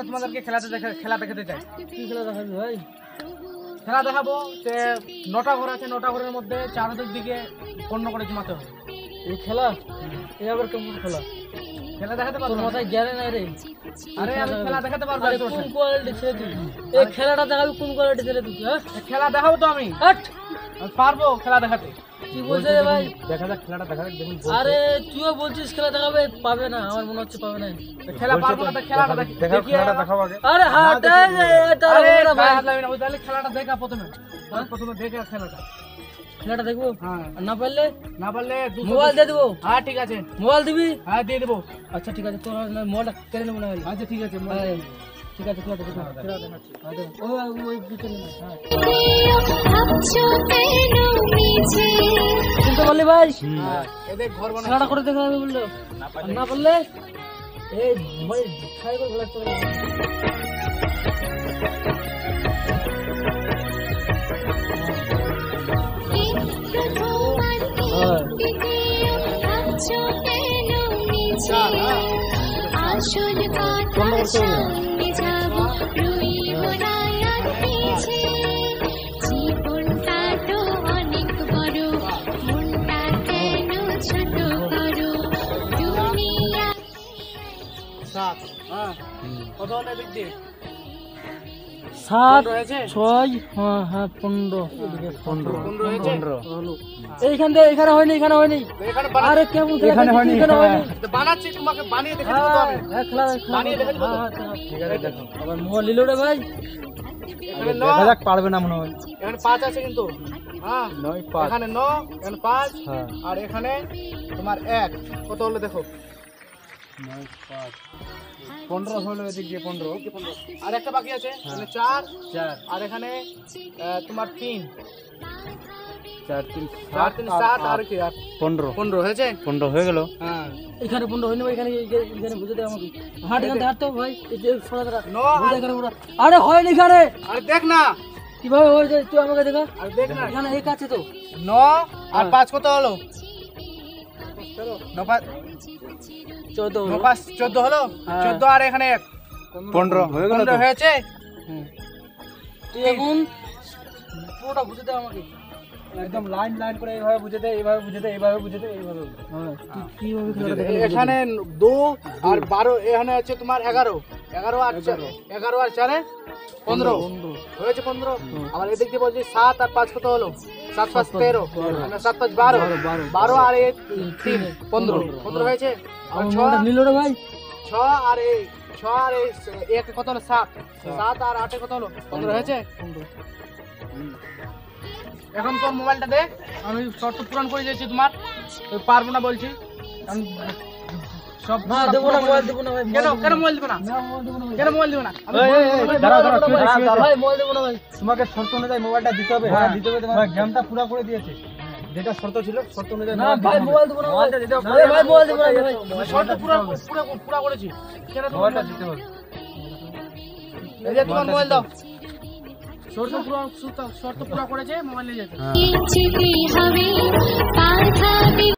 একটা তোমাদেরকে খেলা দেখাতে চাই। কি খেলা দেখাবি ভাই? খেলা দেখাবো যে 9টা ঘর আছে, 9টা ঘরের মধ্যে চারদিকে 15 করে জমাতে হবে। এই খেলা এই আবার কেমন খেলা? খেলা দেখাতে পারবো? তোর মাথায় জ্ঞান নাই রে। আরে আমি খেলা দেখাতে পারবো। আরে কোন কোয়ালিটি ছেলে তুই? এই খেলাটা দেখাবি কোন কোয়ালিটি ছেলে তুই? হ্যাঁ খেলা দেখাবো তো আমি। হাট! আমি পারবো খেলা দেখাতে। কি বলছিস রে ভাই? দেখা যাক খেলাটা দেখা যাক দেখুন। আরে তুইও বলছিস খেলা দেখাবে, পাবে না, আমার মনে হচ্ছে পাবে না। খেলা পারবো না, খেলাটা দেখাও, খেলাটা দেখাও আগে। আরে হাট এটা আরে হবে না ভাই। হাত লাগবে না, ওই তাহলে খেলাটা দেখা প্রথমে। প্রথমে দেখে খেলাটা। খেলাটা দেখবো? হ্যাঁ। আর না পারলে মোবাইল দিয়ে দেবো। হ্যাঁ ঠিক আছে, মোবাইল দিবি? হ্যাঁ দিয়ে দেবো। আচ্ছা ঠিক আছে, তোর মোবাইলটা কেড়ে নেবো না। আচ্ছা ঠিক আছে, হ্যাঁ, ঠিক আছে খেলা দেখো। খেলা দেখাচ্ছি। ওই পিছনে না। হ্যাঁ শুনতে পারলি ভাই? এদের ঘর বানানো খেলাটা করে দেখা হবে বললো। না পারলে এই ভাই খাই করে খেলা চলে আসল কথা সামনে যাব রইব না আর পিছে জীবনটা তো অনেক বড় মনটা কেন ছোট করো দুনিয়া 7। হ্যাঁ কত হলো দিক দিয়ে? 7 হয়েছে? 6 হ্যাঁ হ্যাঁ 15 15 হয়েছে? এইখান থেকে এখানে হয়নি, এখানে হয়নি। এখানে আরে কেমন এখানে হয়নি, এখানে হয়নি। বানাচ্ছি, তোমাকে বানিয়ে দেখাতে দেবো আমি। হ্যাঁ খেলা বানিয়ে দেখাতে দেবো। ঠিক আছে দেখো। আবার মোবাইল নিলো রে ভাই। এখানে দেখা যাক পারবে না মনে হয়। এখানে 5 আছে কিন্তু। হ্যাঁ 9 5, এখানে 9, এখানে 5, আর এখানে তোমার 1। কত হলো দেখো? 9 5 15 হলো এদিক দিয়ে 15। আর একটা বাকি আছে, এখানে 4 আর এখানে তোমার 3 4 3 7 আর কি 15 হয়েছে? 15 হয়ে গেল। হ্যাঁ এখানে 15 হয়নি ভাই, এখানে বুঝে দে আমাকে। হাট এখান থেকে হাট তো ভাই, এই যে সরা ধরা। আরে হয়নি এখানে। আরে দেখ না কিভাবে হয়ে যায়, তুই আমাকে দেখা। আরে দেখ না, এখানে এক আছে তো। 9 আর 5 কত হলো? 9 5 14 9 5 14 হলো। 14 আর এখানে 1 15 হয়ে গেল। 15 হয়েছে। তুই এখন পুরোটা বুঝে দে আমাকে। একদম লাইন লাইন করে এইভাবে বুঝে দে, এইভাবে বুঝে দে, এইভাবে বুঝে দে, এইভাবে। হ্যাঁ তুই কিভাবে খেলাটা দেখলি? এখানে 2 আর 12, এখানে আছে তোমার 11 আর 11 আর 4 15 হয়েছে 15। আবার এদিক দিয়ে বলছি 7 আর 5 কত হলো? 7 5 13, 7 5 12 আর 3 15 হয়েছে। আর 6 নিলো রে ভাই। 6 আর 1 কত হলো? 7 আর 8 কত হলো? 15 হয়েছে। এখন তোর মোবাইলটা দে, আমি শর্ত পূরণ করে দিয়েছি তোমার। পারবো না বলছি, সব না দেবো না, মোবাইল দেবো না ভাই। কেন মোবাইল দেবো না? কেন মোবাইল দেবো না? ভাই মোবাইল দেবো না ভাই। তোমাকে শর্ত অনুযায়ী মোবাইলটা দিতে হবে। দিতে হবে, তোমার গেমটা পুরো করে দিয়েছে। যেটা শর্ত ছিল, শর্ত অনুযায়ী না ভাই মোবাইল দেবো না ভাই। ভাই মোবাইল দেবো না ভাই। শর্ত পুরো করেছি। কেন মোবাইলটা দিতে হবে? এই যে তোমার মোবাইল দাও। শর্ত পুরো করেছে, মোবাইল নিয়ে যেতে।